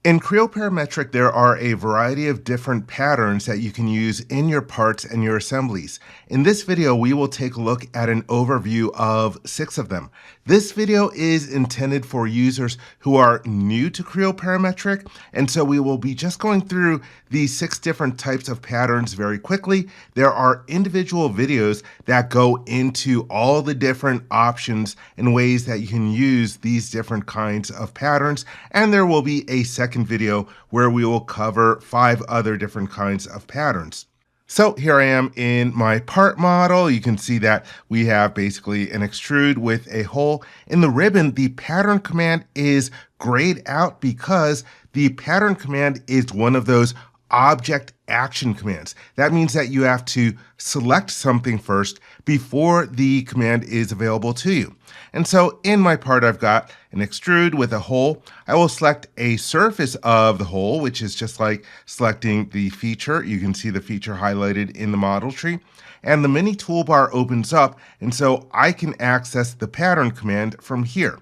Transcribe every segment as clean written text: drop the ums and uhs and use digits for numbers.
In Creo Parametric, there are a variety of different patterns that you can use in your parts and your assemblies. In this video, we will take a look at an overview of 6 of them. This video is intended for users who are new to Creo Parametric, and so we will be just going through these 6 different types of patterns very quickly. There are individual videos that go into all the different options and ways that you can use these different kinds of patterns, and there will be a second video where we will cover 5 other different kinds of patterns. So here I am in my part model. You can see that we have basically an extrude with a hole. In the ribbon, the pattern command is grayed out because the pattern command is one of those object action commands. That means that you have to select something first before the command is available to you. And so in my part, I've got an extrude with a hole. I will select a surface of the hole, which is just like selecting the feature. You can see the feature highlighted in the model tree. And the mini toolbar opens up, and so I can access the pattern command from here.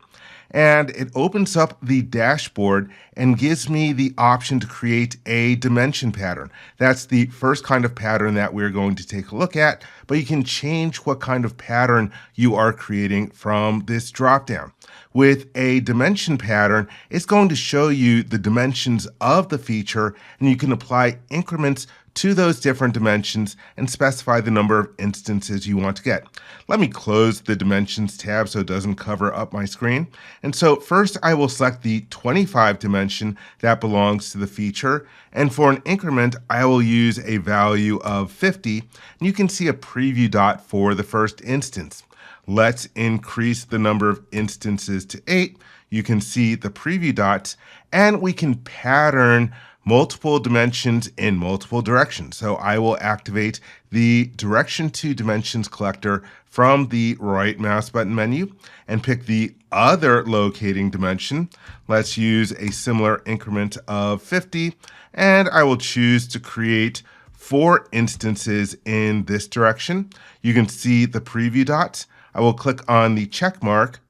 And it opens up the dashboard and gives me the option to create a dimension pattern. That's the first kind of pattern that we're going to take a look at, but you can change what kind of pattern you are creating from this dropdown. With a dimension pattern, it's going to show you the dimensions of the feature, and you can apply increments to those different dimensions and specify the number of instances you want to get. Let me close the dimensions tab so it doesn't cover up my screen. And so first I will select the 25 dimension that belongs to the feature. And for an increment, I will use a value of 50. And you can see a preview dot for the first instance. Let's increase the number of instances to 8. You can see the preview dots, and we can pattern multiple dimensions in multiple directions. So I will activate the Direction to Dimensions collector from the right mouse button menu and pick the other locating dimension. Let's use a similar increment of 50, and I will choose to create 4 instances in this direction. You can see the preview dots. I will click on the check mark,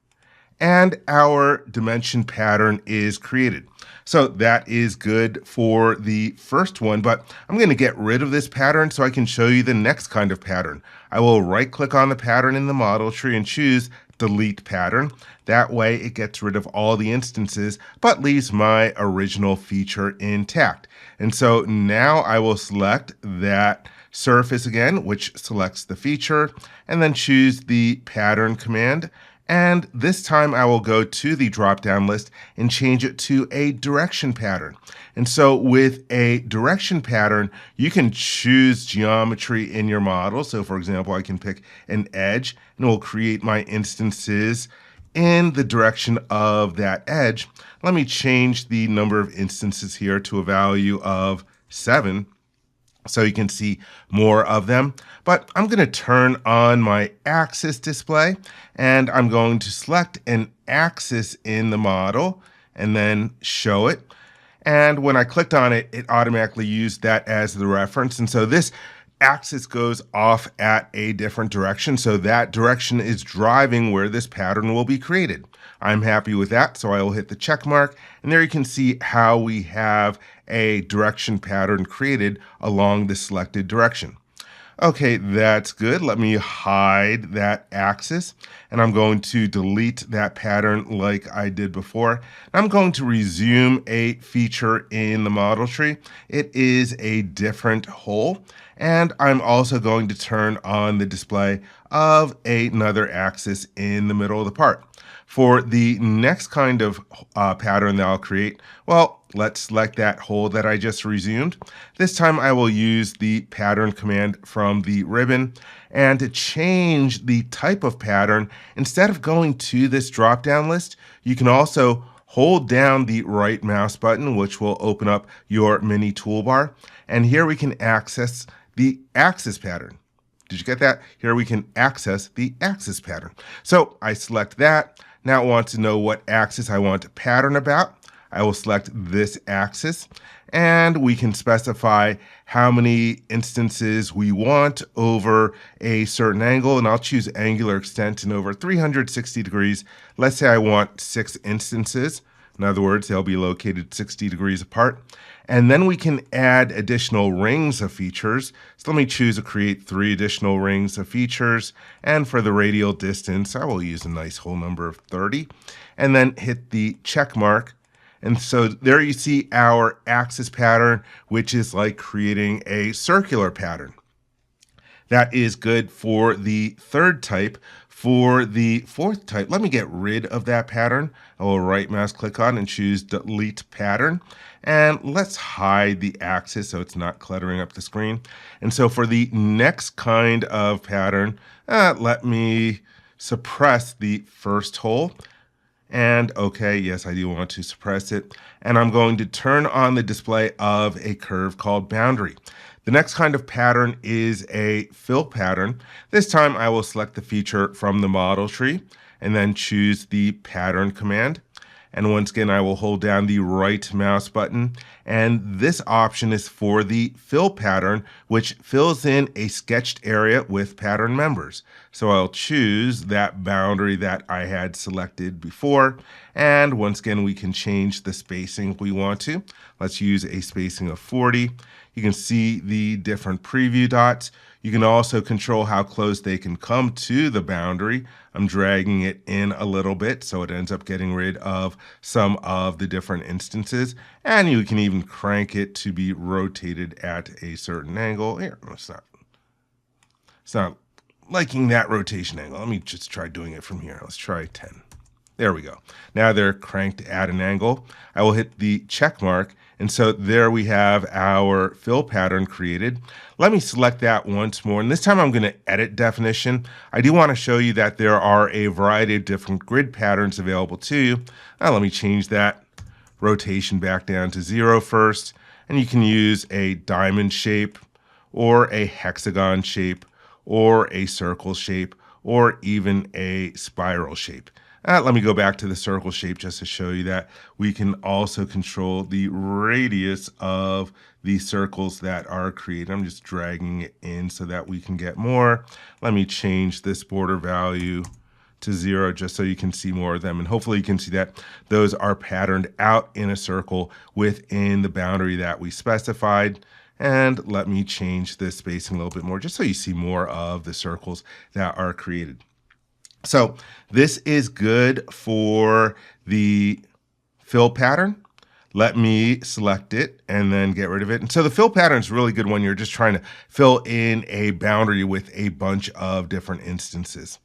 and our dimension pattern is created. So that is good for the first one, but I'm going to get rid of this pattern so I can show you the next kind of pattern. I will right-click on the pattern in the model tree and choose Delete Pattern. That way it gets rid of all the instances, but leaves my original feature intact. And so now I will select that surface again, which selects the feature, and then choose the pattern command. And this time I will go to the drop-down list and change it to a direction pattern. And so with a direction pattern, you can choose geometry in your model. So for example, I can pick an edge and it will create my instances in the direction of that edge. Let me change the number of instances here to a value of 7. So you can see more of them. But I'm going to turn on my axis display, and I'm going to select an axis in the model and then show it. And when I clicked on it, it automatically used that as the reference. And so this axis goes off at a different direction. So that direction is driving where this pattern will be created. I'm happy with that, so I will hit the check mark, and there you can see how we have a direction pattern created along the selected direction. Okay, that's good. Let me hide that axis, and I'm going to delete that pattern like I did before. I'm going to resume a feature in the model tree. It is a different hole, and I'm also going to turn on the display of another axis in the middle of the part. For the next kind of pattern that I'll create, well, let's select that hole that I just resumed. This time I will use the pattern command from the ribbon. And to change the type of pattern, instead of going to this drop-down list, you can also hold down the right mouse button, which will open up your mini toolbar. And here we can access the axis pattern. Did you get that? Here we can access the axis pattern. So I select that. Now I want to know what axis I want to pattern about. I will select this axis, and we can specify how many instances we want over a certain angle, and I'll choose angular extent and over 360 degrees. Let's say I want 6 instances. In other words, they'll be located 60 degrees apart. And then we can add additional rings of features. So let me choose to create 3 additional rings of features. And for the radial distance, I will use a nice whole number of 30. And then hit the check mark. And so there you see our axis pattern, which is like creating a circular pattern. That is good for the 3rd type. For the 4th type, let me get rid of that pattern. I will right mouse click on and choose delete pattern. And let's hide the axis so it's not cluttering up the screen. And so for the next kind of pattern, let me suppress the first hole. And okay, yes, I do want to suppress it. And I'm going to turn on the display of a curve called boundary. The next kind of pattern is a fill pattern. This time I will select the feature from the model tree and then choose the pattern command. And once again, I will hold down the right mouse button. And this option is for the fill pattern, which fills in a sketched area with pattern members. So I'll choose that boundary that I had selected before. And once again, we can change the spacing if we want to. Let's use a spacing of 40. You can see the different preview dots. You can also control how close they can come to the boundary. I'm dragging it in a little bit so it ends up getting rid of some of the different instances. And you can even crank it to be rotated at a certain angle. Here, it's not liking that rotation angle. Let me just try doing it from here. Let's try 10. There we go. Now they're cranked at an angle. I will hit the check mark. And so there we have our fill pattern created. Let me select that once more. And this time I'm going to edit definition. I do want to show you that there are a variety of different grid patterns available to you. Now let me change that rotation back down to 0 first. And you can use a diamond shape or a hexagon shape or a circle shape or even a spiral shape. Let me go back to the circle shape just to show you that we can also control the radius of the circles that are created. I'm just dragging it in so that we can get more. Let me change this border value to 0 just so you can see more of them. And hopefully you can see that those are patterned out in a circle within the boundary that we specified. And let me change this spacing a little bit more just so you see more of the circles that are created. So this is good for the fill pattern. Let me select it and then get rid of it. And so the fill pattern is really good when you're just trying to fill in a boundary with a bunch of different instances.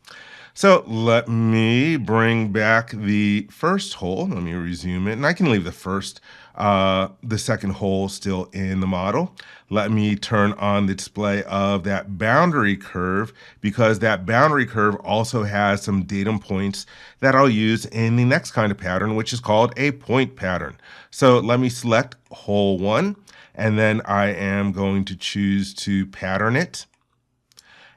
So let me bring back the first hole. Let me resume it. And I can leave the second hole still in the model. Let me turn on the display of that boundary curve because that boundary curve also has some datum points that I'll use in the next kind of pattern, which is called a point pattern. So let me select hole 1, and then I am going to choose to pattern it.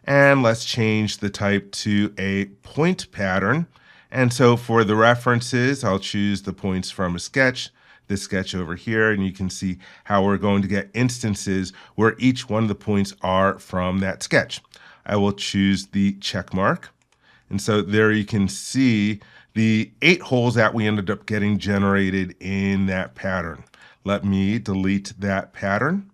And let's change the type to a point pattern. And so for the references, I'll choose the points from a sketch, this sketch over here, and you can see how we're going to get instances where each one of the points are from that sketch. I will choose the check mark. And so there you can see the 8 holes that we ended up getting generated in that pattern. Let me delete that pattern.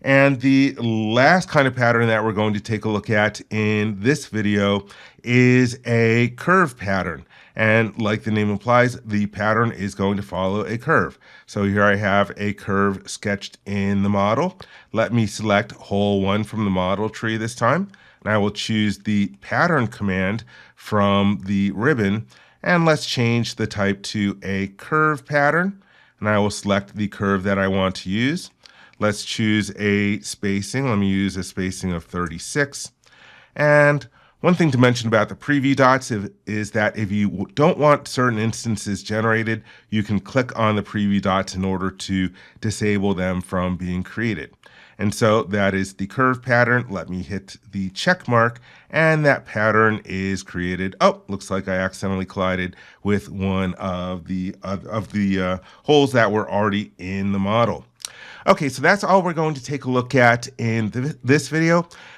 And the last kind of pattern that we're going to take a look at in this video is a curve pattern. And like the name implies, the pattern is going to follow a curve. So here I have a curve sketched in the model. Let me select hole 1 from the model tree this time. And I will choose the pattern command from the ribbon. And let's change the type to a curve pattern. And I will select the curve that I want to use. Let's choose a spacing. Let me use a spacing of 36. And one thing to mention about the preview dots is that if you don't want certain instances generated, you can click on the preview dots in order to disable them from being created. And so that is the curve pattern. Let me hit the check mark, and that pattern is created. Oh, looks like I accidentally collided with one of the holes that were already in the model. Okay, so that's all we're going to take a look at in this video.